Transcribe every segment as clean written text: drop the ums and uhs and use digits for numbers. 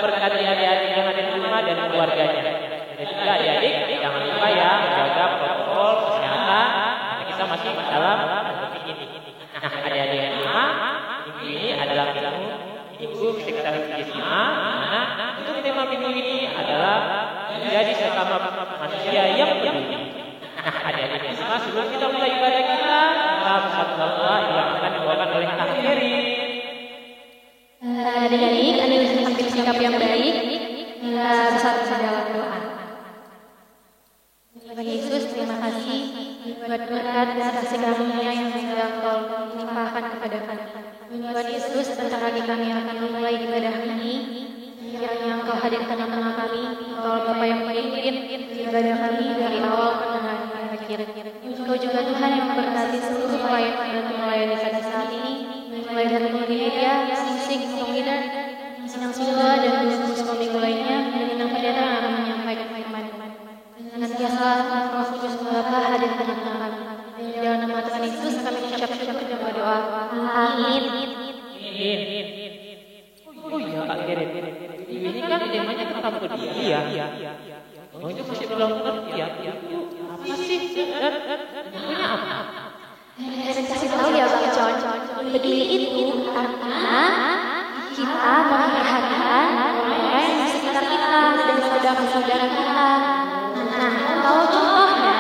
memberkati adik-adik yang ada di rumah dan keluarganya. Dan juga adik-adik jangan lupa ya menjaga protokol kesehatan karena kita masih dalam pandemi ini. Nah, adik-adik yang di rumah, minggu ini adalah minggu sekretaris Gisma. Nah, untuk tema minggu ini adalah menjadi sesama manusia yang peduli. Nah, adik-adik yang semua, sebelum kita mulai ibadah kita, bersatu Allah yang akan dibawakan oleh Kak Heri. Adik-adik, Anda bisa ambil sikap yang baik, kita bersatu dalam doa. Tuhan Yesus, terima kasih buat berkat dan kasih karunia yang sudah Kau limpahkan kepada kami. Tuhan Yesus, bentar lagi kami akan memulai ibadah ini. Kiranya Engkau hadirkan tengah kami, Engkau Bapa yang memimpin ibadah kami dari awal pertengahan hingga akhir. Engkau juga Tuhan yang memberkati seluruh pelayan dan melayani pada saat ini, mulai dari multimedia, musik, pengidan, sinang siswa dan komik lainnya, dan bintang pendeta yang akan menyampaikan firman. Senantiasa Roh Kudus Bapa hadir di tengah kami. Dalam nama Tuhan Yesus kami ucap-ucap dan berdoa. Amin. Oh iya, Kak Heri. Ini kan temanya tentang peduli ya. Oh, itu masih belum ngerti ya. Apa sih? Punya apa? Saya kasih tahu ya Bang John. Peduli itu artinya kita memperhatikan orang di sekitar kita dan saudara-saudara kita. Nah, kalau contohnya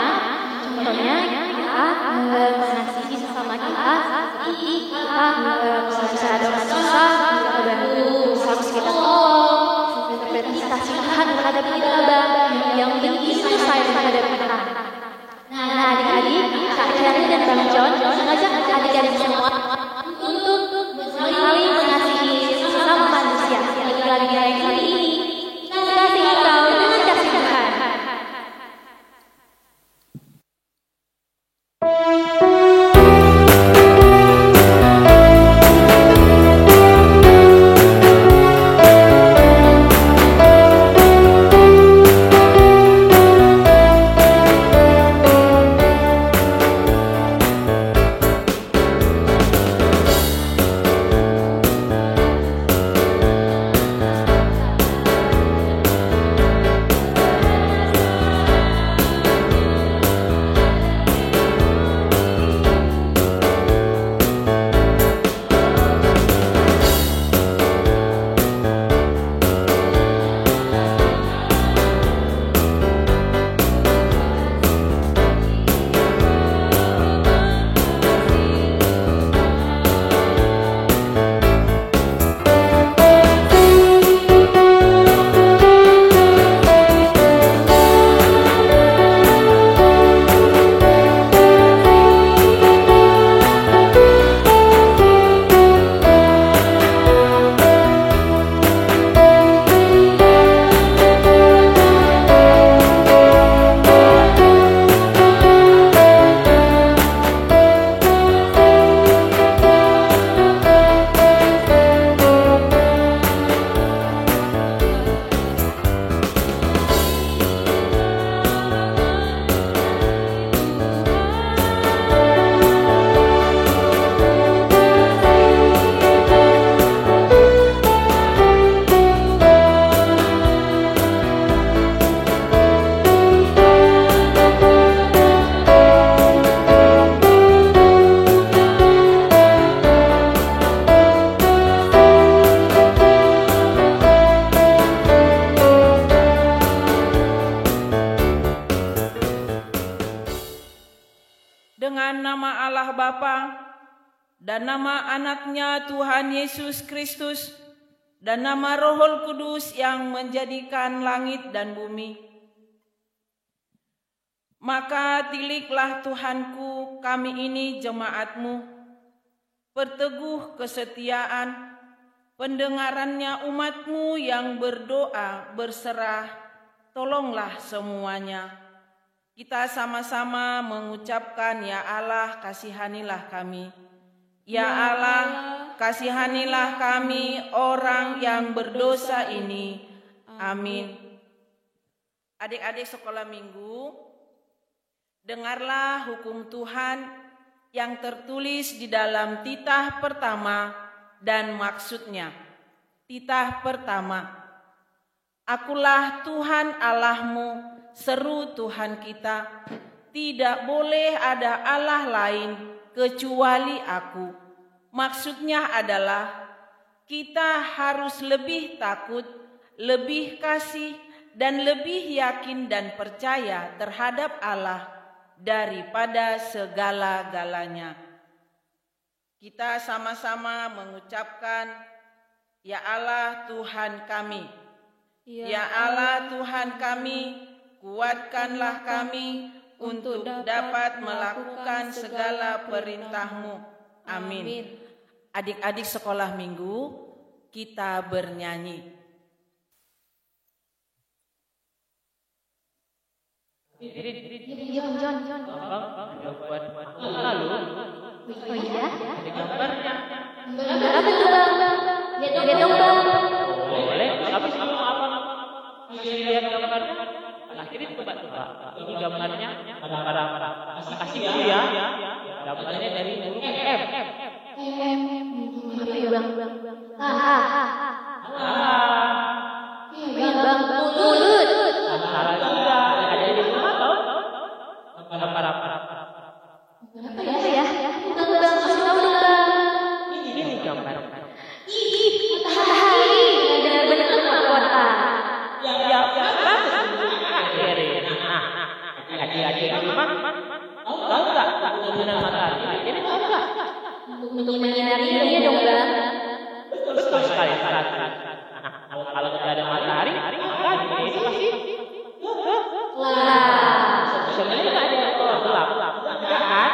kita mengasihi sesama kita, kita kalau bisa ada orang susah, kita bantu, harus kita tolong, berarti kasihan terhadap kita, yang penting itu sayang terhadap kita. Nah, adik-adik, Kak Heri dan Bang John mengajak adik-adik semua untuk saling mengasihi sesama manusia yang tinggal di dunia kali ini. Kasih Engkau dengan kasih Tuhan. Dengan nama Allah Bapa dan nama anaknya Tuhan Yesus Kristus dan nama Roh Kudus yang menjadikan langit dan bumi. Maka tiliklah Tuhanku kami ini jemaatmu, perteguh kesetiaan, pendengarannya umatmu yang berdoa berserah, tolonglah semuanya. Kita sama-sama mengucapkan, ya Allah, kasihanilah kami. Ya Allah, kasihanilah kami orang yang berdosa ini. Amin. Adik-adik sekolah minggu, dengarlah hukum Tuhan yang tertulis di dalam titah pertama dan maksudnya. Titah pertama, Akulah Tuhan Allahmu, seru Tuhan kita. Tidak boleh ada Allah lain kecuali aku. Maksudnya adalah kita harus lebih takut, lebih kasih, dan lebih yakin dan percaya terhadap Allah daripada segala-galanya. Kita sama-sama mengucapkan, Ya Allah Tuhan kami, Ya Allah Tuhan kami, kuatkanlah kami untuk dapat melakukan segala perintah-Mu. Amin. Adik-adik sekolah minggu, kita bernyanyi. John. Lalu, Oh iya? ada gambarnya. Gambar apa tuh, Bang? Lihat dong, Bang. Boleh, tapi sebelum apa? Lihat gambarnya. Nah, ini coba. Ini gambarnya. Gambar apa? Kasih dulu ya. Gambarnya dari huruf M. Apa ya, Bang? Ya, Bang. Mulut. Salah juga. Ada di rumah tahu? Gambar apa? Apa ya? Bang, kasih tahu dong, Bang. Ini gambar. Matahari. Benar-benar mahkota. Ya, akhirnya. Adik-adik di rumah tahu nggak penggunaan matahari? Ini tahu nggak? Untuk menyinari dunia dong, Bang. Betul sekali. Kalau tidak ada matahari, kan ini pasti sebenarnya nggak ada gelap, kan?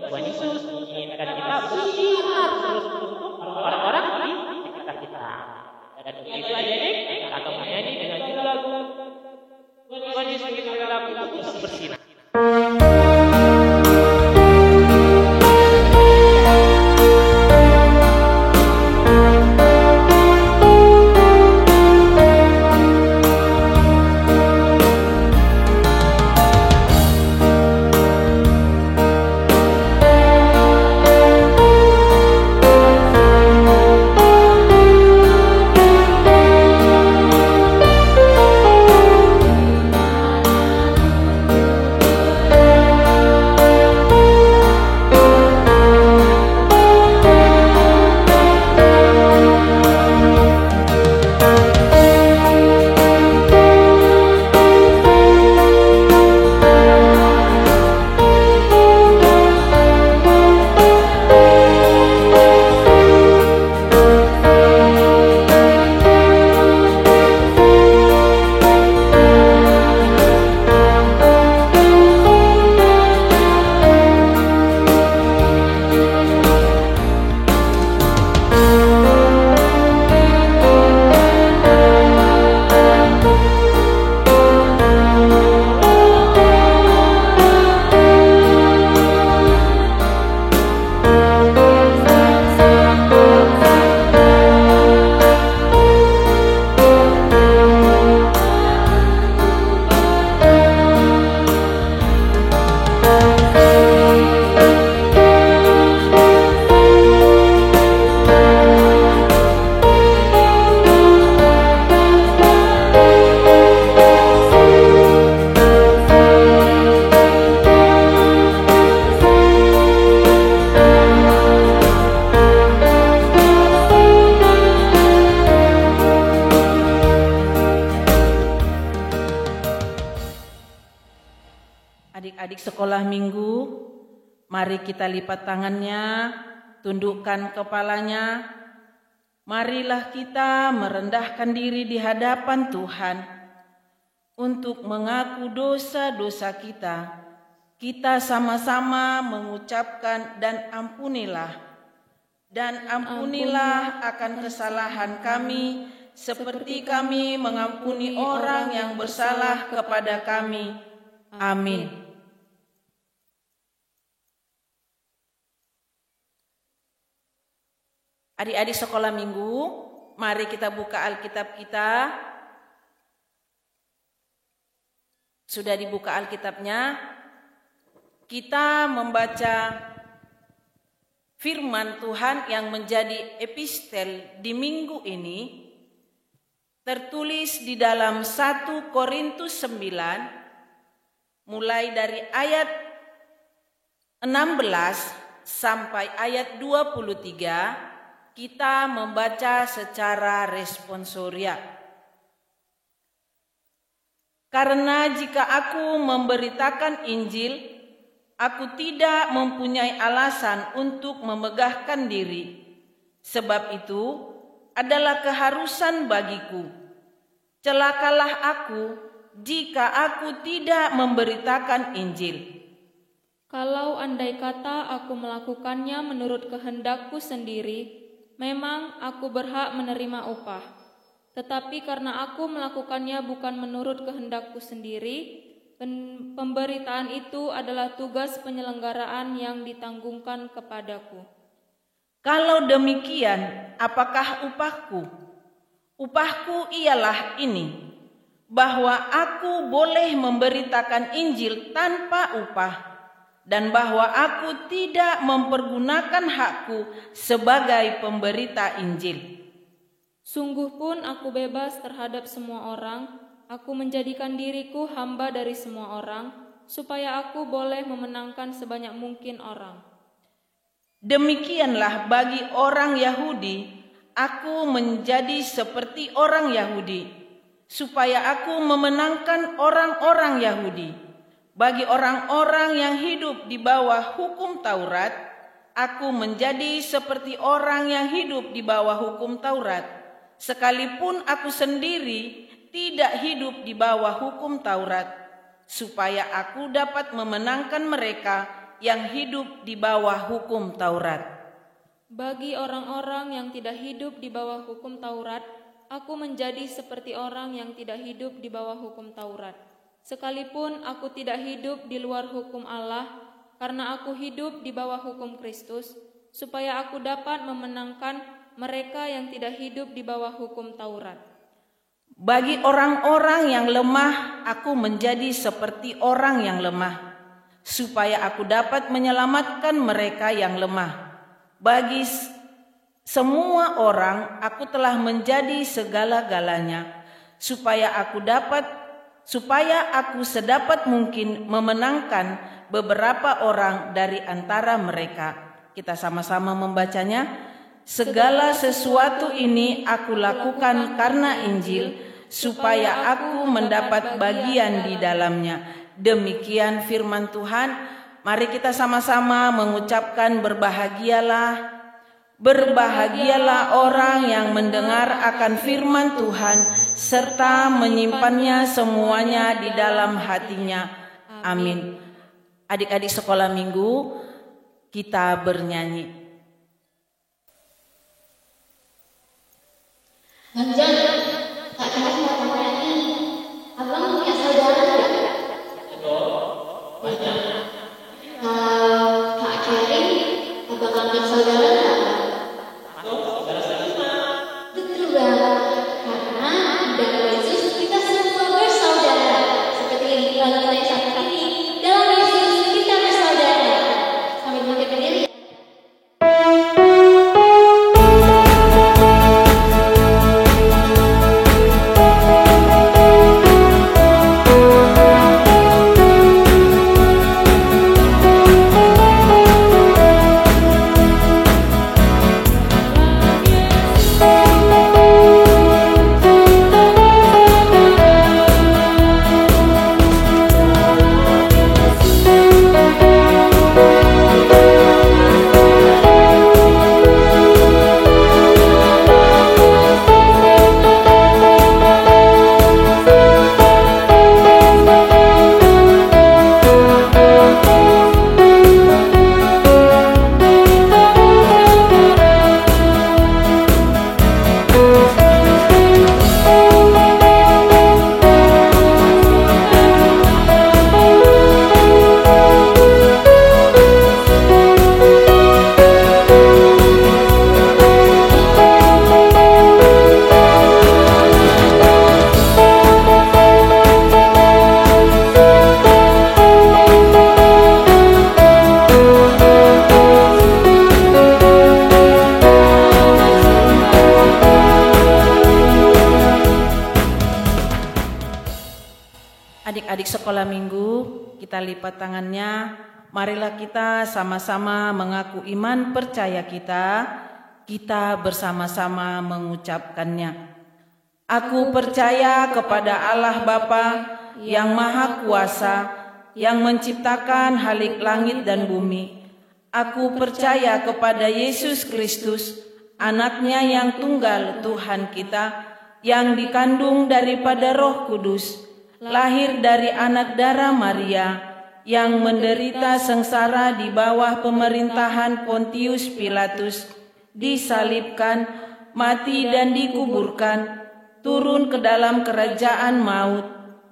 Tuhan Yesus menginginkan kita bersinar terus untuk orang-orang di sekitar kita. Dan untuk itu adik kita akan menyanyi dengan judul lagu Tuhan Yesus menginginkan aku untuk bersinar. Adik-adik sekolah minggu, mari kita lipat tangannya, tundukkan kepalanya. Marilah kita merendahkan diri di hadapan Tuhan untuk mengaku dosa-dosa kita. Kita sama-sama mengucapkan dan ampunilah akan kesalahan kami seperti kami mengampuni orang yang bersalah kepada kami. Amin. Adik-adik sekolah minggu, mari kita buka Alkitab kita. Sudah dibuka Alkitabnya. Kita membaca firman Tuhan yang menjadi epistel di minggu ini tertulis di dalam 1 Korintus 9 mulai dari ayat 16 sampai ayat 23, kita membaca secara responsoria. Karena jika aku memberitakan Injil, aku tidak mempunyai alasan untuk memegahkan diri. Sebab itu adalah keharusan bagiku. Celakalah aku jika aku tidak memberitakan Injil. Kalau andai kata aku melakukannya menurut kehendakku sendiri, memang aku berhak menerima upah. Tetapi karena aku melakukannya bukan menurut kehendakku sendiri, pemberitaan itu adalah tugas penyelenggaraan yang ditanggungkan kepadaku. Kalau demikian, apakah upahku? Upahku ialah ini, bahwa aku boleh memberitakan Injil tanpa upah, dan bahwa aku tidak mempergunakan hakku sebagai pemberita Injil. Sungguh pun aku bebas terhadap semua orang, aku menjadikan diriku hamba dari semua orang, supaya aku boleh memenangkan sebanyak mungkin orang. Demikianlah bagi orang Yahudi, aku menjadi seperti orang Yahudi, supaya aku memenangkan orang-orang Yahudi. Bagi orang-orang yang hidup di bawah hukum Taurat, aku menjadi seperti orang yang hidup di bawah hukum Taurat, sekalipun aku sendiri tidak hidup di bawah hukum Taurat, supaya aku dapat memenangkan mereka yang hidup di bawah hukum Taurat. Bagi orang-orang yang tidak hidup di bawah hukum Taurat, aku menjadi seperti orang yang tidak hidup di bawah hukum Taurat. Sekalipun aku tidak hidup di luar hukum Allah, karena aku hidup di bawah hukum Kristus, supaya aku dapat memenangkan mereka yang tidak hidup di bawah hukum Taurat. Bagi orang-orang yang lemah, aku menjadi seperti orang yang lemah, supaya aku dapat menyelamatkan mereka yang lemah. Bagi semua orang, aku telah menjadi segala-galanya, supaya aku sedapat mungkin memenangkan beberapa orang dari antara mereka. Kita sama-sama membacanya. Segala sesuatu ini aku lakukan karena Injil, supaya aku mendapat bagian di dalamnya. Demikian firman Tuhan. Mari kita sama-sama mengucapkan berbahagialah. Berbahagialah orang yang mendengar akan firman Tuhan serta menyimpannya semuanya di dalam hatinya. Amin. Adik-adik sekolah minggu, kita bernyanyi. Ganjar, Kak Kari mau nyanyi. Abang punya saudara nggak? Banyak. Kalau Kak Kari, abang punya saudara nggak? Betul banget, karena di dalam Yesus kita semua bersaudara. Seperti yang kita sampaikan ini, dalam Yesus kita bersaudara. Sambil bangkit berdiri. Adik-adik sekolah minggu, kita lipat tangannya. Marilah kita sama-sama mengaku iman percaya kita bersama-sama mengucapkannya. Aku percaya kepada Allah Bapa yang Maha Kuasa, yang menciptakan halik langit dan bumi. Aku percaya kepada Yesus Kristus, Anaknya yang tunggal Tuhan kita, yang dikandung daripada Roh Kudus, lahir dari anak darah Maria, yang menderita sengsara di bawah pemerintahan Pontius Pilatus, disalibkan, mati dan dikuburkan, turun ke dalam kerajaan maut,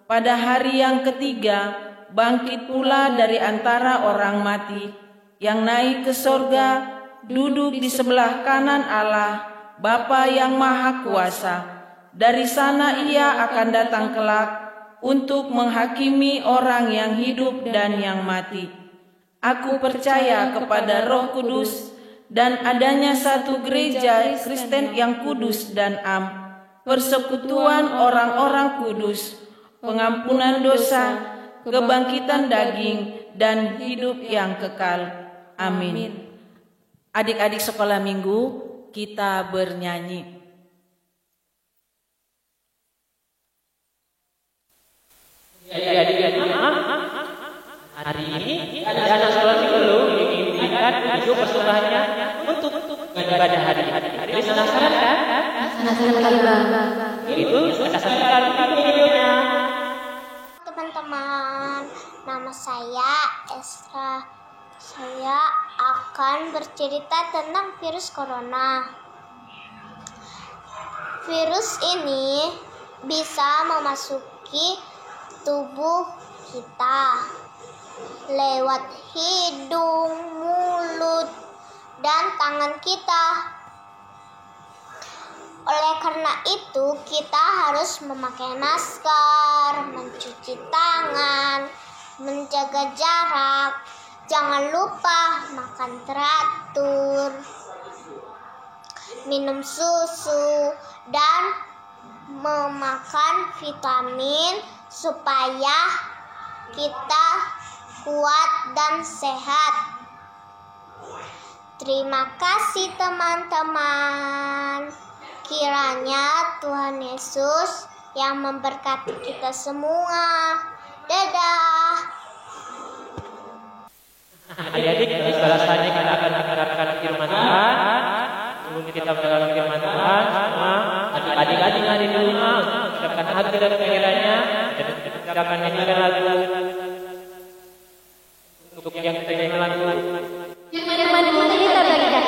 pada hari yang ketiga bangkit pula dari antara orang mati, yang naik ke sorga, duduk di sebelah kanan Allah, Bapa yang Maha Kuasa. Dari sana ia akan datang kelak untuk menghakimi orang yang hidup dan yang mati. Aku percaya kepada Roh Kudus dan adanya satu gereja Kristen yang kudus dan am, persekutuan orang-orang kudus, pengampunan dosa, kebangkitan daging, dan hidup yang kekal. Amin. Adik-adik sekolah minggu, kita bernyanyi. Jadi hari ini ada anak sekolah minggu diizinkan hidup persembahnya untuk ibadah hari. Jadi penasaran kan? Penasaran kali Bang. Itu kita saksikan videonya. Teman-teman, nama saya Esra. Saya akan bercerita tentang virus corona. Virus ini bisa memasuki tubuh kita lewat hidung, mulut, dan tangan kita. Oleh karena itu, kita harus memakai masker, mencuci tangan, menjaga jarak. Jangan lupa makan teratur, minum susu, dan memakan vitamin supaya kita kuat dan sehat. Terima kasih teman-teman. Kiranya Tuhan Yesus yang memberkati kita semua. Dadah. Adik-adik, selanjutnya kita akan mendengarkan firman Tuhan. Sebelum kita mendengarkan firman Tuhan, semua adik-adik hari di rumah ucapkan hati dan pikirannya dan ucapkan nyanyikan lagu untuk yang kita nyanyi lagu. Firman Tuhan kita bagikan.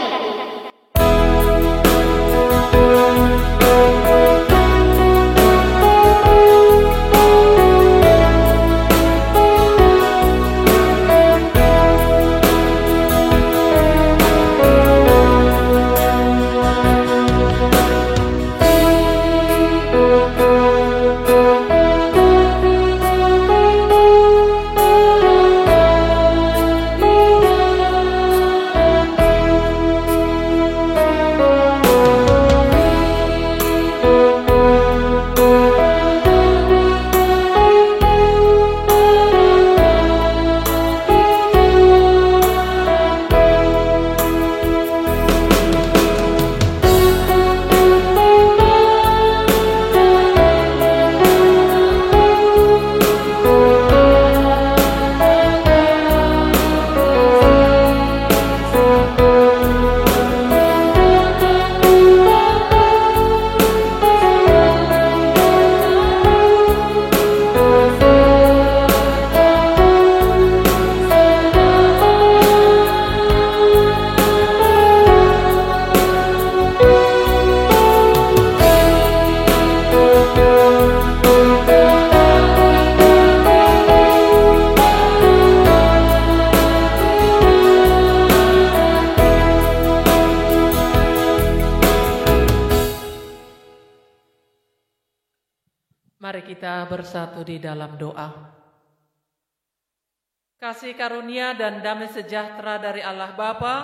Mari kita bersatu di dalam doa. Kasih karunia dan damai sejahtera dari Allah Bapa,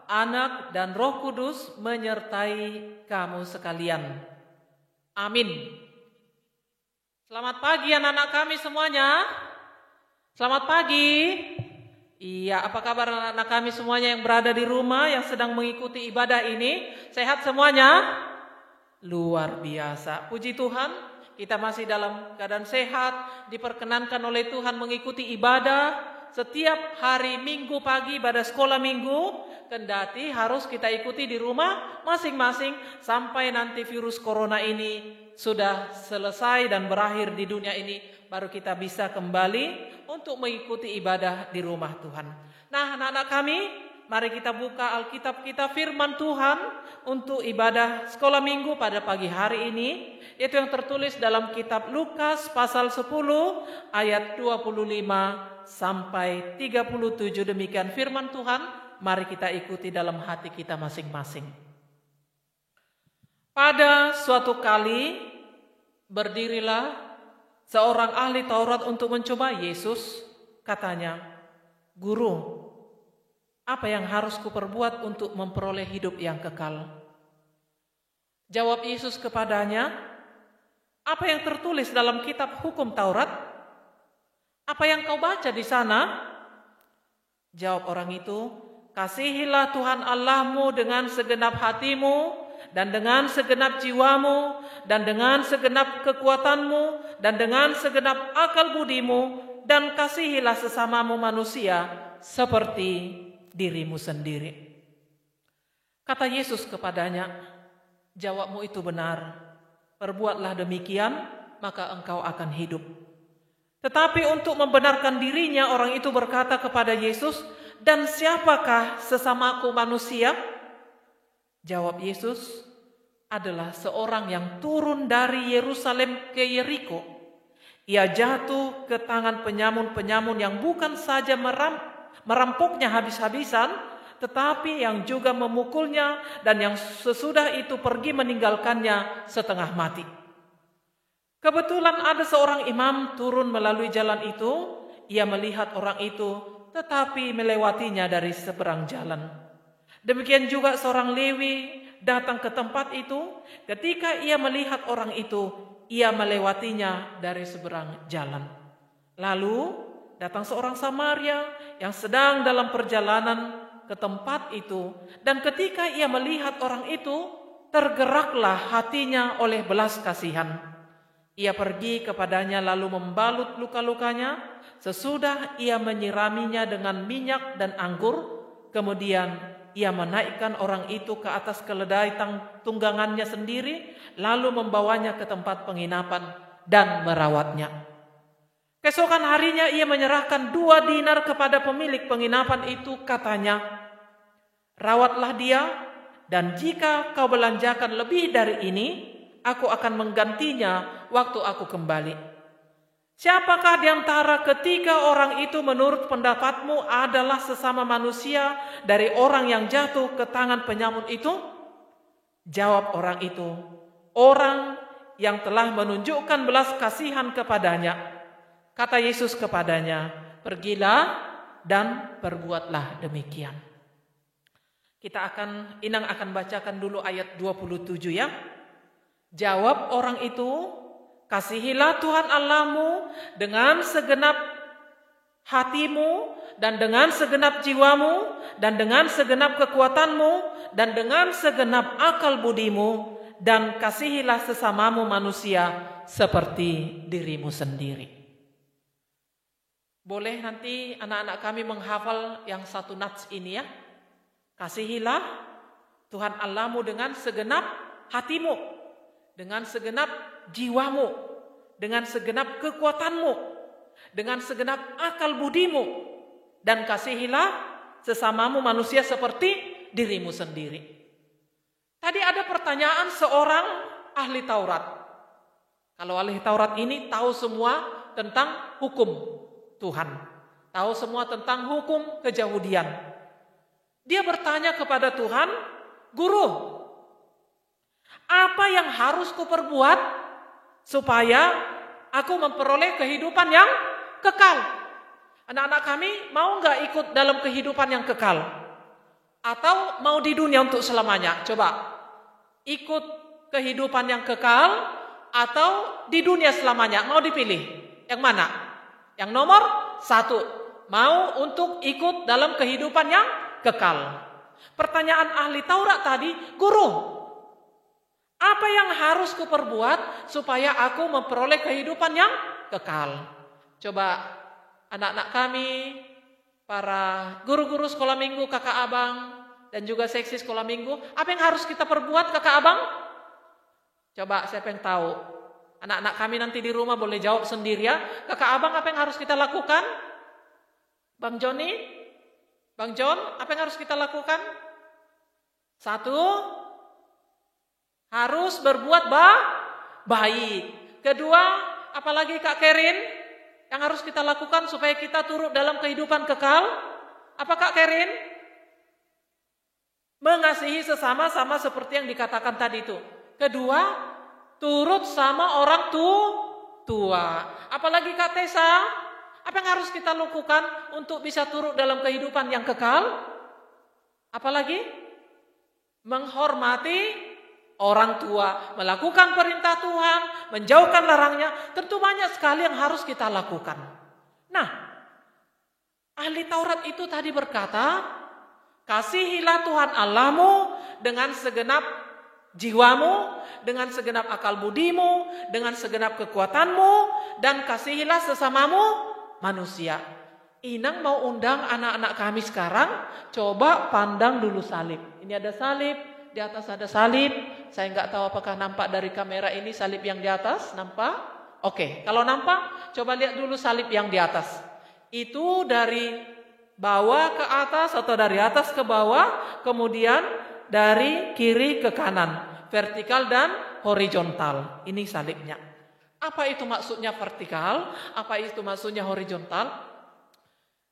Anak, dan Roh Kudus menyertai kamu sekalian. Amin. Selamat pagi anak-anak kami semuanya. Selamat pagi. Iya, apa kabar anak-anak kami semuanya yang berada di rumah, yang sedang mengikuti ibadah ini? Sehat semuanya? Luar biasa. Puji Tuhan, kita masih dalam keadaan sehat, diperkenankan oleh Tuhan mengikuti ibadah setiap hari Minggu pagi, ibadah sekolah minggu. Kendati harus kita ikuti di rumah masing-masing sampai nanti virus corona ini sudah selesai dan berakhir di dunia ini, baru kita bisa kembali untuk mengikuti ibadah di rumah Tuhan. Nah, anak-anak kami, mari kita buka Alkitab kita, firman Tuhan untuk ibadah sekolah minggu pada pagi hari ini, yaitu yang tertulis dalam kitab Lukas pasal 10 ayat 25 sampai 37. Demikian firman Tuhan. Mari kita ikuti dalam hati kita masing-masing. Pada suatu kali berdirilah seorang ahli Taurat untuk mencoba Yesus. Katanya, "Guru, apa yang harus kuperbuat untuk memperoleh hidup yang kekal?" Jawab Yesus kepadanya, "Apa yang tertulis dalam kitab hukum Taurat? Apa yang kau baca di sana?" Jawab orang itu, "Kasihilah Tuhan Allahmu dengan segenap hatimu, dan dengan segenap jiwamu, dan dengan segenap kekuatanmu, dan dengan segenap akal budimu, dan kasihilah sesamamu manusia seperti dirimu sendiri." Kata Yesus kepadanya, "Jawabmu itu benar. Perbuatlah demikian, maka engkau akan hidup." Tetapi untuk membenarkan dirinya, orang itu berkata kepada Yesus, "Dan siapakah sesamaku manusia?" Jawab Yesus, "Adalah seorang yang turun dari Yerusalem ke Yeriko. Ia jatuh ke tangan penyamun-penyamun yang bukan saja merampoknya habis-habisan, tetapi yang juga memukulnya, dan yang sesudah itu pergi meninggalkannya setengah mati. Kebetulan ada seorang imam turun melalui jalan itu. Ia melihat orang itu, tetapi melewatinya dari seberang jalan. Demikian juga seorang Lewi datang ke tempat itu. Ketika ia melihat orang itu, ia melewatinya dari seberang jalan. Lalu datang seorang Samaria yang sedang dalam perjalanan ke tempat itu, dan ketika ia melihat orang itu, tergeraklah hatinya oleh belas kasihan. Ia pergi kepadanya lalu membalut luka-lukanya. Sesudah ia menyiraminya dengan minyak dan anggur, kemudian ia menaikkan orang itu ke atas keledai tunggangannya sendiri, lalu membawanya ke tempat penginapan dan merawatnya. Keesokan harinya ia menyerahkan 2 dinar kepada pemilik penginapan itu. Katanya, "Rawatlah dia, dan jika kau belanjakan lebih dari ini, aku akan menggantinya waktu aku kembali." Siapakah di antara ketiga orang itu menurut pendapatmu adalah sesama manusia dari orang yang jatuh ke tangan penyamun itu? Jawab orang itu, "Orang yang telah menunjukkan belas kasihan kepadanya." Kata Yesus kepadanya, "Pergilah dan perbuatlah demikian." Inang akan bacakan dulu ayat 27 ya. Jawab orang itu, "Kasihilah Tuhan Allahmu dengan segenap hatimu, dan dengan segenap jiwamu, dan dengan segenap kekuatanmu, dan dengan segenap akal budimu, dan kasihilah sesamamu manusia seperti dirimu sendiri." Boleh nanti anak-anak kami menghafal yang satu nats ini ya. Kasihilah Tuhan Allahmu dengan segenap hatimu, dengan segenap jiwamu, dengan segenap kekuatanmu, dengan segenap akal budimu, dan kasihilah sesamamu manusia seperti dirimu sendiri. Tadi ada pertanyaan seorang ahli Taurat. Kalau ahli Taurat ini tahu semua tentang hukum Tuhan, tahu semua tentang hukum keyahudian. Dia bertanya kepada Tuhan, "Guru, apa yang harus kuperbuat supaya aku memperoleh kehidupan yang kekal?" Anak-anak kami mau nggak ikut dalam kehidupan yang kekal? Atau mau di dunia untuk selamanya? Coba ikut kehidupan yang kekal atau di dunia selamanya? Mau dipilih? Yang mana? Yang nomor 1, mau untuk ikut dalam kehidupan yang kekal. Pertanyaan ahli Taurat tadi, guru, apa yang harus kuperbuat supaya aku memperoleh kehidupan yang kekal? Coba anak-anak kami, para guru-guru sekolah minggu, kakak abang, dan juga seksi sekolah minggu, apa yang harus kita perbuat kakak abang? Coba siapa yang tahu? Anak-anak kami nanti di rumah boleh jawab sendiri ya. Kakak abang, apa yang harus kita lakukan? Bang Joni? Bang John, apa yang harus kita lakukan? 1, harus berbuat baik. 2, apalagi Kak Kerin, yang harus kita lakukan supaya kita turut dalam kehidupan kekal? Apa Kak Kerin? Mengasihi sesama sama seperti yang dikatakan tadi itu. 2, turut sama orang tua. Apalagi Kak Tessa, apa yang harus kita lakukan untuk bisa turut dalam kehidupan yang kekal? Apalagi? Menghormati orang tua, melakukan perintah Tuhan, menjauhkan larangnya. Tentu banyak sekali yang harus kita lakukan. Nah, ahli Taurat itu tadi berkata, kasihilah Tuhan Allahmu dengan segenap jiwamu, dengan segenap akal budimu, dengan segenap kekuatanmu, dan kasihilah sesamamu manusia. Inang mau undang anak-anak kami sekarang, coba pandang dulu salib. Ini ada salib, di atas ada salib. Saya nggak tahu apakah nampak dari kamera ini salib yang di atas, nampak? Oke, kalau nampak, coba lihat dulu salib yang di atas. Itu dari bawah ke atas atau dari atas ke bawah, kemudian dari kiri ke kanan, vertikal dan horizontal. Ini salibnya. Apa itu maksudnya vertikal? Apa itu maksudnya horizontal?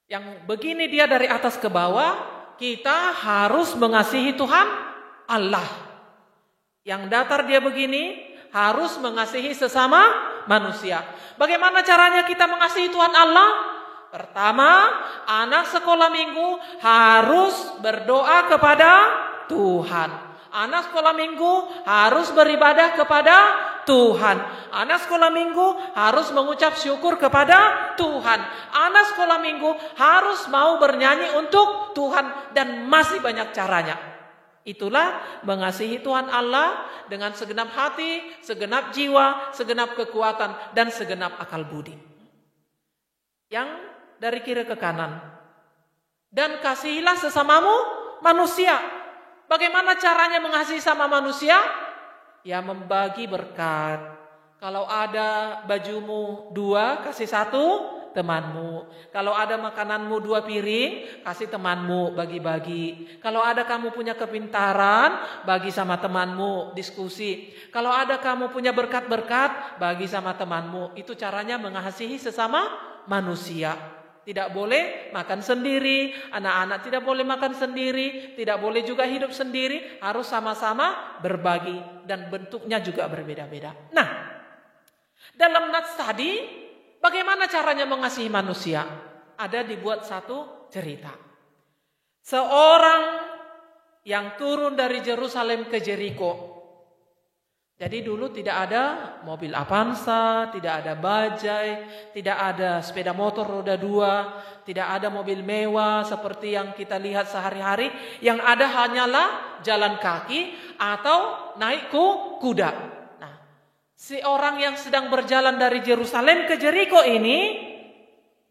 Yang begini dia dari atas ke bawah, kita harus mengasihi Tuhan Allah. Yang datar dia begini, harus mengasihi sesama manusia. Bagaimana caranya kita mengasihi Tuhan Allah? Pertama, anak sekolah minggu harus berdoa kepada Tuhan. Anak sekolah minggu harus beribadah kepada Tuhan. Anak sekolah minggu harus mengucap syukur kepada Tuhan. Anak sekolah minggu harus mau bernyanyi untuk Tuhan, dan masih banyak caranya. Itulah mengasihi Tuhan Allah dengan segenap hati, segenap jiwa, segenap kekuatan, dan segenap akal budi. Yang dari kiri ke kanan. Dan kasihilah sesamamu manusia. Bagaimana caranya mengasihi sama manusia? Ya, membagi berkat. Kalau ada bajumu 2, kasih 1 temanmu. Kalau ada makananmu 2 piring, kasih temanmu, bagi-bagi. Kalau ada kamu punya kepintaran, bagi sama temanmu, diskusi. Kalau ada kamu punya berkat-berkat, bagi sama temanmu. Itu caranya mengasihi sesama manusia. Tidak boleh makan sendiri, anak-anak tidak boleh makan sendiri, tidak boleh juga hidup sendiri, harus sama-sama berbagi, dan bentuknya juga berbeda-beda. Nah, dalam nats tadi, bagaimana caranya mengasihi manusia? Ada dibuat satu cerita. Seorang yang turun dari Yerusalem ke Jericho. Jadi dulu tidak ada mobil Avanza, tidak ada bajai, tidak ada sepeda motor roda 2, tidak ada mobil mewah seperti yang kita lihat sehari-hari. Yang ada hanyalah jalan kaki atau naik kuda. Nah, si orang yang sedang berjalan dari Yerusalem ke Jericho ini,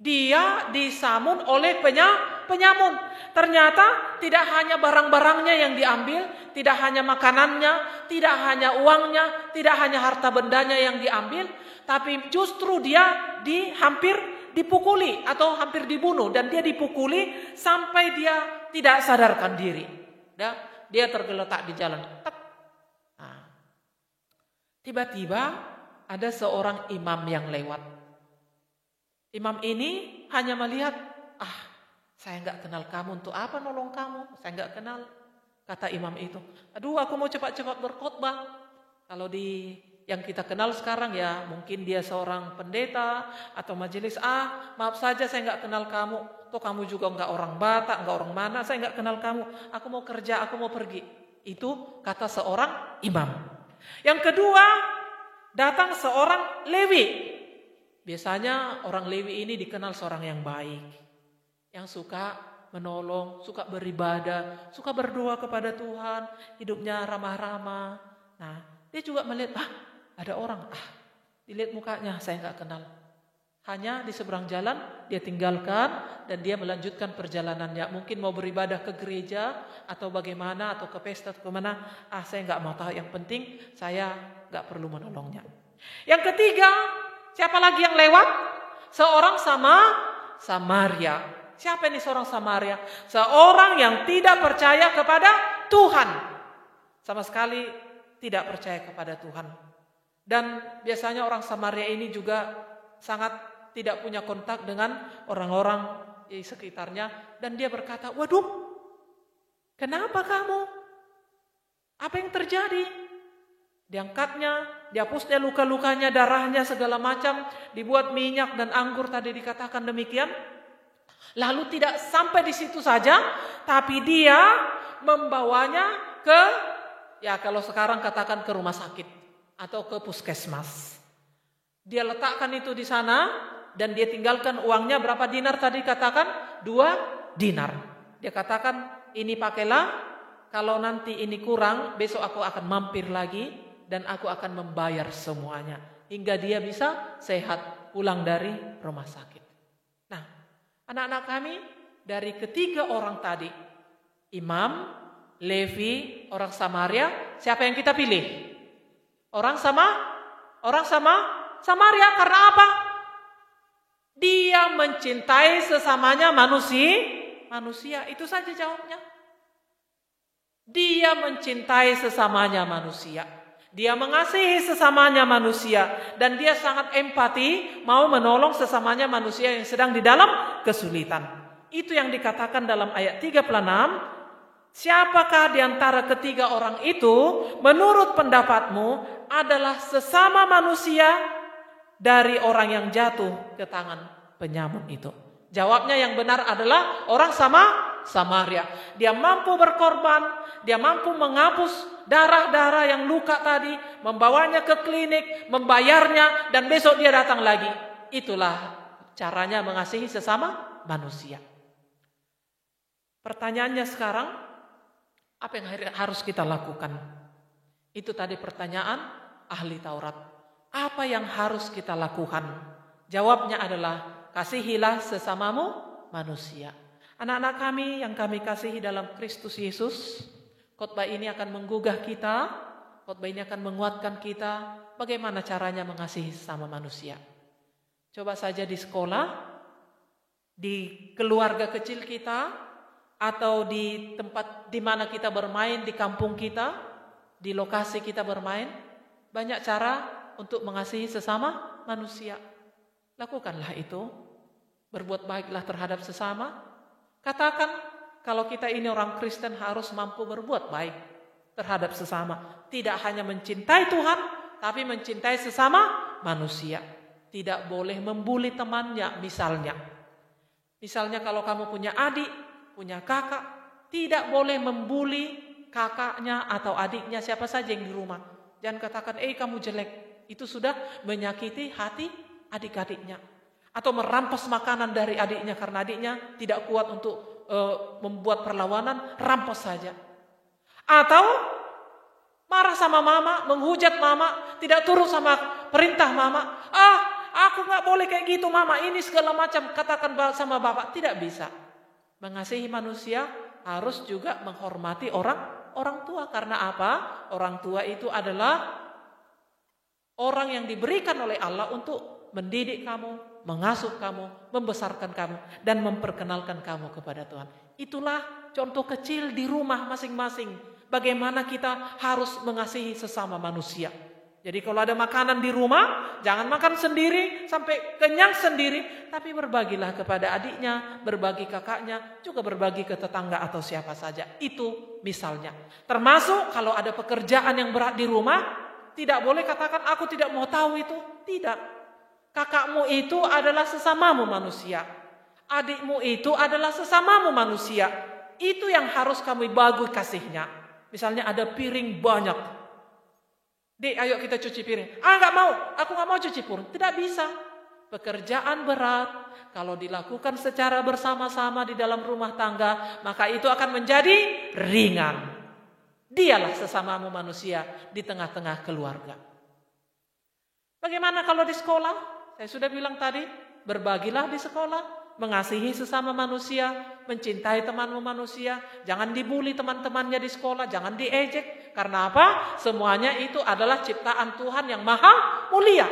dia disamun oleh penyamun. Ternyata tidak hanya barang-barangnya yang diambil, tidak hanya makanannya, tidak hanya uangnya, tidak hanya harta bendanya yang diambil, tapi justru dia hampir dipukuli atau hampir dibunuh, dan dia dipukuli sampai dia tidak sadarkan diri. Dia tergeletak di jalan. Nah, tiba-tiba ada seorang imam yang lewat. Imam ini hanya melihat, saya nggak kenal kamu, untuk apa nolong kamu? Saya nggak kenal. Kata imam itu, aduh aku mau cepat-cepat berkhotbah. Kalau yang kita kenal sekarang ya mungkin dia seorang pendeta atau majelis. Maaf saja saya nggak kenal kamu. Toh kamu juga nggak orang Batak, nggak orang mana. Saya nggak kenal kamu. Aku mau kerja, aku mau pergi. Itu kata seorang imam. Yang kedua, datang seorang Lewi. Biasanya orang Lewi ini dikenal seorang yang baik, yang suka menolong, suka beribadah, suka berdoa kepada Tuhan, hidupnya ramah-ramah. Nah, dia juga melihat, ada orang, dilihat mukanya, saya nggak kenal. Hanya di seberang jalan dia tinggalkan dan dia melanjutkan perjalanannya. Mungkin mau beribadah ke gereja atau bagaimana atau ke pesta atau kemana. Saya nggak mau tahu. Yang penting saya nggak perlu menolongnya. Yang ketiga, siapa lagi yang lewat? Seorang Samaria. Siapa ini seorang Samaria? Seorang yang tidak percaya kepada Tuhan. Sama sekali tidak percaya kepada Tuhan. Dan biasanya orang Samaria ini juga sangat tidak punya kontak dengan orang-orang di sekitarnya. Dan dia berkata, waduh, kenapa kamu? Apa yang terjadi? Diangkatnya, dihapusnya luka-lukanya, darahnya, segala macam. Dibuat minyak dan anggur, tadi dikatakan demikian. Lalu tidak sampai di situ saja, tapi dia membawanya ke, kalau sekarang katakan ke rumah sakit atau ke puskesmas. Dia letakkan itu di sana dan dia tinggalkan uangnya. Berapa dinar tadi katakan? 2 dinar. Dia katakan, ini pakailah, kalau nanti ini kurang, besok aku akan mampir lagi dan aku akan membayar semuanya. Hingga dia bisa sehat pulang dari rumah sakit. Nah, anak-anak kami, dari ketiga orang tadi, Imam, Levi, orang Samaria, siapa yang kita pilih? Orang Samaria. Karena apa? Dia mencintai sesamanya manusia. Itu saja jawabnya. Dia mencintai sesamanya manusia. Dia mengasihi sesamanya manusia. Dan dia sangat empati, mau menolong sesamanya manusia yang sedang di dalam kesulitan. Itu yang dikatakan dalam ayat 36. Siapakah di antara ketiga orang itu menurut pendapatmu adalah sesama manusia dari orang yang jatuh ke tangan penyamun itu? Jawabnya yang benar adalah orang Samaria. Dia mampu berkorban, dia mampu menghapus darah-darah yang luka tadi, membawanya ke klinik, membayarnya, dan besok dia datang lagi. Itulah caranya mengasihi sesama manusia. Pertanyaannya sekarang, apa yang harus kita lakukan? Itu tadi pertanyaan ahli Taurat. Apa yang harus kita lakukan? Jawabnya adalah, kasihilah sesamamu manusia. Anak-anak kami yang kami kasihi dalam Kristus Yesus, khotbah ini akan menggugah kita, khotbah ini akan menguatkan kita, bagaimana caranya mengasihi sesama manusia. Coba saja di sekolah, di keluarga kecil kita, atau di tempat di mana kita bermain, di kampung kita, di lokasi kita bermain, banyak cara untuk mengasihi sesama manusia. Lakukanlah itu, berbuat baiklah terhadap sesama. Katakan, kalau kita ini orang Kristen harus mampu berbuat baik terhadap sesama. Tidak hanya mencintai Tuhan, tapi mencintai sesama manusia. Tidak boleh membuli temannya misalnya. Misalnya kalau kamu punya adik, punya kakak, tidak boleh membuli kakaknya atau adiknya, siapa saja yang di rumah. Jangan katakan, kamu jelek. Itu sudah menyakiti hati adik-adiknya. Atau merampas makanan dari adiknya karena adiknya tidak kuat untuk membuat perlawanan, rampas saja. Atau marah sama mama, menghujat mama, tidak turut sama perintah mama. Aku gak boleh kayak gitu mama, ini segala macam, katakan sama bapak. Tidak bisa. Mengasihi manusia harus juga menghormati orang tua. Karena apa? Orang tua itu adalah orang yang diberikan oleh Allah untuk mendidik kamu, mengasuh kamu, membesarkan kamu, dan memperkenalkan kamu kepada Tuhan. Itulah contoh kecil di rumah masing-masing. Bagaimana kita harus mengasihi sesama manusia. Jadi kalau ada makanan di rumah, jangan makan sendiri sampai kenyang sendiri, tapi berbagilah kepada adiknya, berbagi kakaknya, juga berbagi ke tetangga atau siapa saja. Itu misalnya. Termasuk kalau ada pekerjaan yang berat di rumah, tidak boleh katakan aku tidak mau tahu itu. Tidak. Kakakmu itu adalah sesamamu manusia. Adikmu itu adalah sesamamu manusia. Itu yang harus kamu bagi kasihnya. Misalnya ada piring banyak. Dek, ayo kita cuci piring. Nggak mau, aku nggak mau cuci piring. Tidak bisa. Pekerjaan berat, kalau dilakukan secara bersama-sama di dalam rumah tangga, maka itu akan menjadi ringan. Dialah sesamamu manusia di tengah-tengah keluarga. Bagaimana kalau di sekolah? Saya sudah bilang tadi, berbagilah di sekolah, mengasihi sesama manusia, mencintai temanmu manusia, jangan dibully teman-temannya di sekolah, jangan diejek. Karena apa? Semuanya itu adalah ciptaan Tuhan yang maha mulia.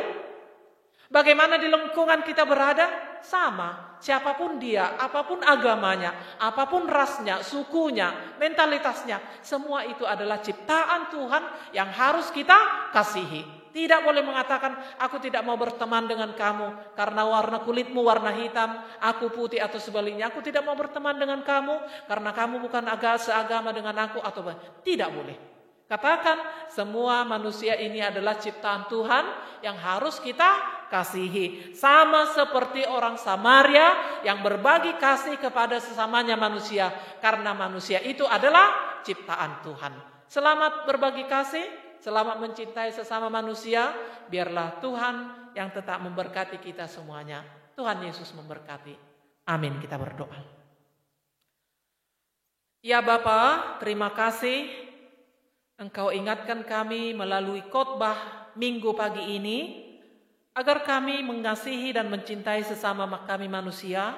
Bagaimana di lingkungan kita berada? Sama, siapapun dia, apapun agamanya, apapun rasnya, sukunya, mentalitasnya, semua itu adalah ciptaan Tuhan yang harus kita kasihi. Tidak boleh mengatakan, aku tidak mau berteman dengan kamu karena warna kulitmu warna hitam, aku putih atau sebaliknya. Aku tidak mau berteman dengan kamu karena kamu bukan seagama dengan aku atau tidak boleh. Katakan, semua manusia ini adalah ciptaan Tuhan yang harus kita kasihi. Sama seperti orang Samaria yang berbagi kasih kepada sesamanya manusia. Karena manusia itu adalah ciptaan Tuhan. Selamat berbagi kasih, selamat mencintai sesama manusia. Biarlah Tuhan yang tetap memberkati kita semuanya. Tuhan Yesus memberkati. Amin, kita berdoa. Ya Bapa, terima kasih Engkau ingatkan kami melalui khotbah minggu pagi ini, agar kami mengasihi dan mencintai sesama kami manusia,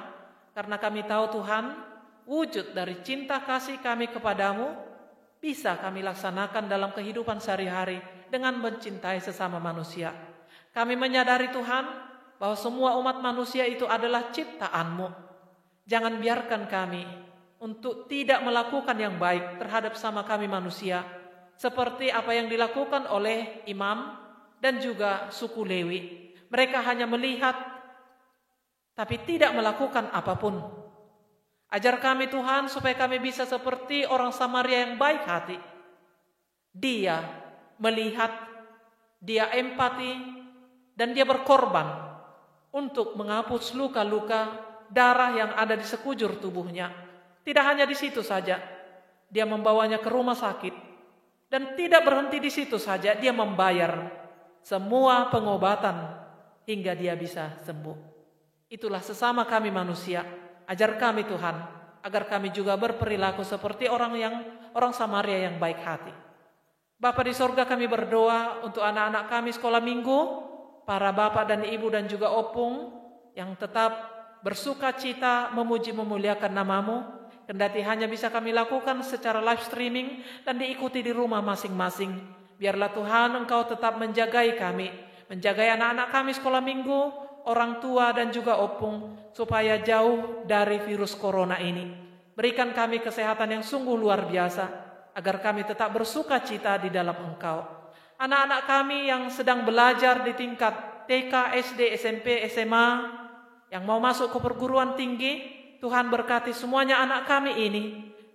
karena kami tahu Tuhan, wujud dari cinta kasih kami kepadamu, bisa kami laksanakan dalam kehidupan sehari-hari dengan mencintai sesama manusia. Kami menyadari Tuhan, bahwa semua umat manusia itu adalah ciptaan-Mu. Jangan biarkan kami untuk tidak melakukan yang baik terhadap sama kami manusia, seperti apa yang dilakukan oleh imam dan juga suku Lewi. Mereka hanya melihat, tapi tidak melakukan apapun. Ajar kami Tuhan, supaya kami bisa seperti orang Samaria yang baik hati. Dia melihat, dia empati, dan dia berkorban untuk menghapus luka-luka, darah yang ada di sekujur tubuhnya. Tidak hanya di situ saja, dia membawanya ke rumah sakit. Dan tidak berhenti di situ saja, dia membayar semua pengobatan hingga dia bisa sembuh. Itulah sesama kami manusia. Ajar kami Tuhan, agar kami juga berperilaku seperti orang Samaria yang baik hati. Bapa di sorga, kami berdoa untuk anak-anak kami sekolah minggu, para bapak dan ibu dan juga opung yang tetap bersuka cita memuji memuliakan nama-Mu. Kendati hanya bisa kami lakukan secara live streaming dan diikuti di rumah masing-masing. Biarlah Tuhan Engkau tetap menjagai kami, menjagai anak-anak kami sekolah minggu, orang tua dan juga opung, supaya jauh dari virus corona ini. Berikan kami kesehatan yang sungguh luar biasa, agar kami tetap bersuka cita di dalam Engkau. Anak-anak kami yang sedang belajar di tingkat TK, SD, SMP, SMA, yang mau masuk ke perguruan tinggi, Tuhan berkati semuanya anak kami ini.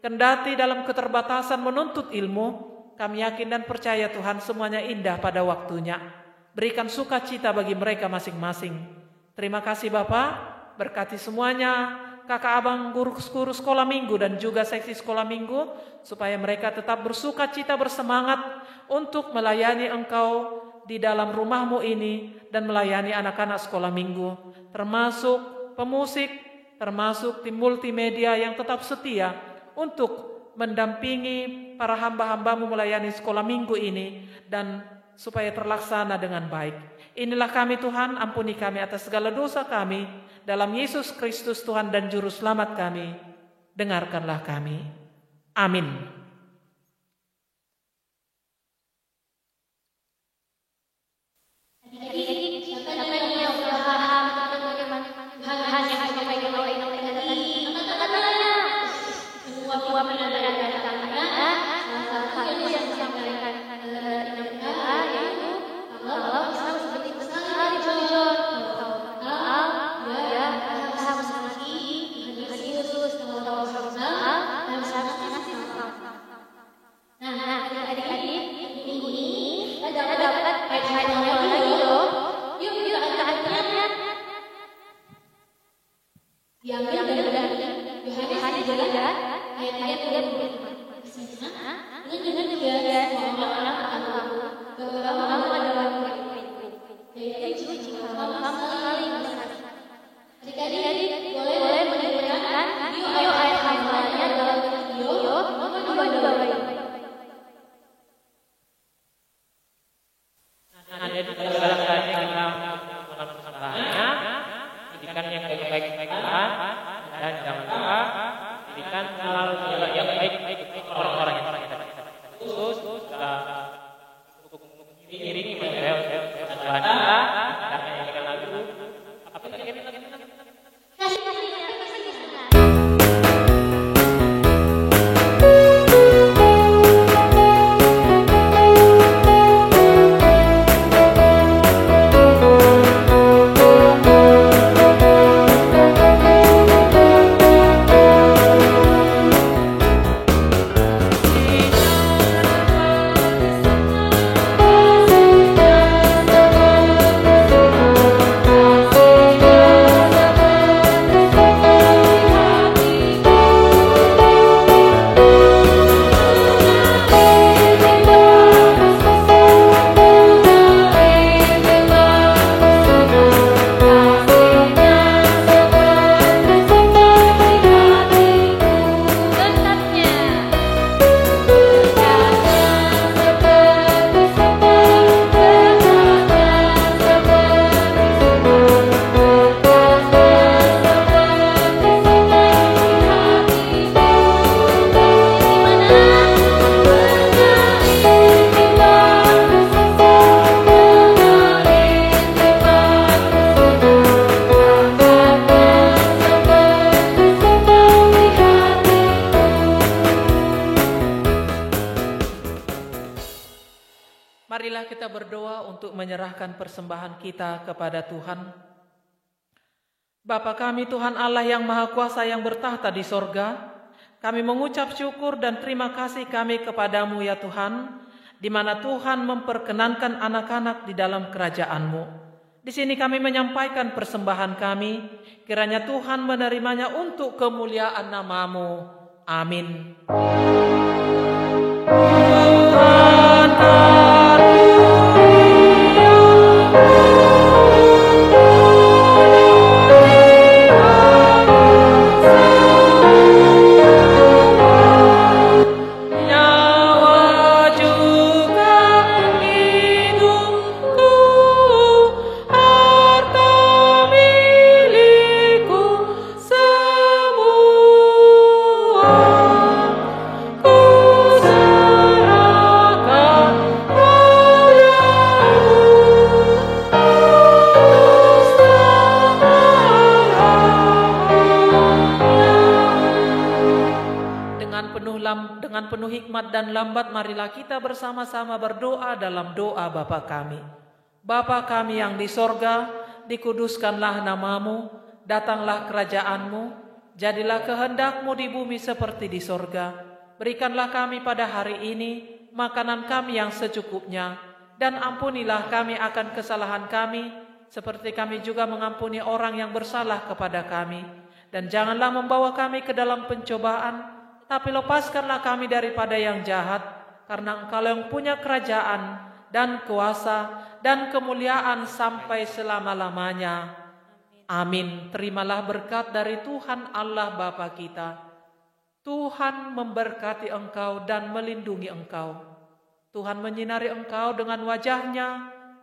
Kendati dalam keterbatasan menuntut ilmu, kami yakin dan percaya Tuhan semuanya indah pada waktunya. Berikan sukacita bagi mereka masing-masing. Terima kasih Bapak, berkati semuanya, kakak abang guru sekolah minggu dan juga seksi sekolah minggu, supaya mereka tetap bersukacita bersemangat untuk melayani Engkau di dalam rumah-Mu ini dan melayani anak-anak sekolah minggu, termasuk pemusik, termasuk tim multimedia yang tetap setia untuk mendampingi para hamba-hamba-Mu melayani sekolah minggu ini dan supaya terlaksana dengan baik. Inilah kami Tuhan, ampuni kami atas segala dosa kami. Dalam Yesus Kristus Tuhan dan Juru Selamat kami, dengarkanlah kami. Amin. Dengan demikian, semua orang akan tahu bahwa kamu adalah murid-muridku, yaitu jika kamu saling mengasihi. Adik-adik boleh mendengarkan video ayat hafalannya dalam video nomor 2. Ada di dalam persembahannya, jadikan yang baik-baik Tuhan, dan jangan lupa jadikan hal yang baik orang-orang yang kita khusus untuk mengiringi Tuhan kita, dan yang lagu apa lagi? Marilah kita berdoa untuk menyerahkan persembahan kita kepada Tuhan. Bapa kami Tuhan Allah yang Maha Kuasa yang bertahta di sorga, kami mengucap syukur dan terima kasih kami kepadamu ya Tuhan, di mana Tuhan memperkenankan anak-anak di dalam kerajaan-Mu. Di sini kami menyampaikan persembahan kami, kiranya Tuhan menerimanya untuk kemuliaan nama-Mu. Amin. Dengan penuh hikmat dan lambat, marilah kita bersama-sama berdoa dalam doa Bapa kami. Bapa kami yang di sorga, dikuduskanlah nama-Mu, datanglah kerajaan-Mu, jadilah kehendak-Mu di bumi seperti di sorga. Berikanlah kami pada hari ini makanan kami yang secukupnya, dan ampunilah kami akan kesalahan kami, seperti kami juga mengampuni orang yang bersalah kepada kami. Dan janganlah membawa kami ke dalam pencobaan, tapi lepaskanlah kami daripada yang jahat, karena Engkau yang punya kerajaan dan kuasa dan kemuliaan sampai selama-lamanya. Amin. Terimalah berkat dari Tuhan Allah Bapa kita. Tuhan memberkati engkau dan melindungi engkau. Tuhan menyinari engkau dengan wajah-Nya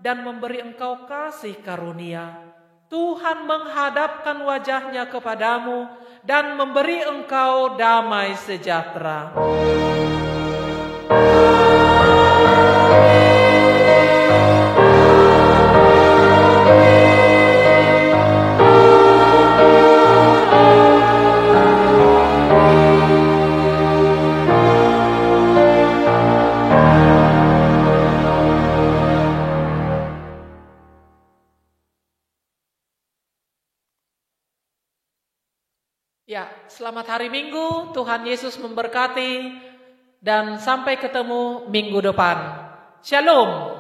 dan memberi engkau kasih karunia. Tuhan menghadapkan wajah-Nya kepadamu dan memberi engkau damai sejahtera. Ya, selamat hari Minggu, Tuhan Yesus memberkati, dan sampai ketemu minggu depan. Shalom,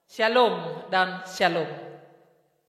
shalom, dan shalom.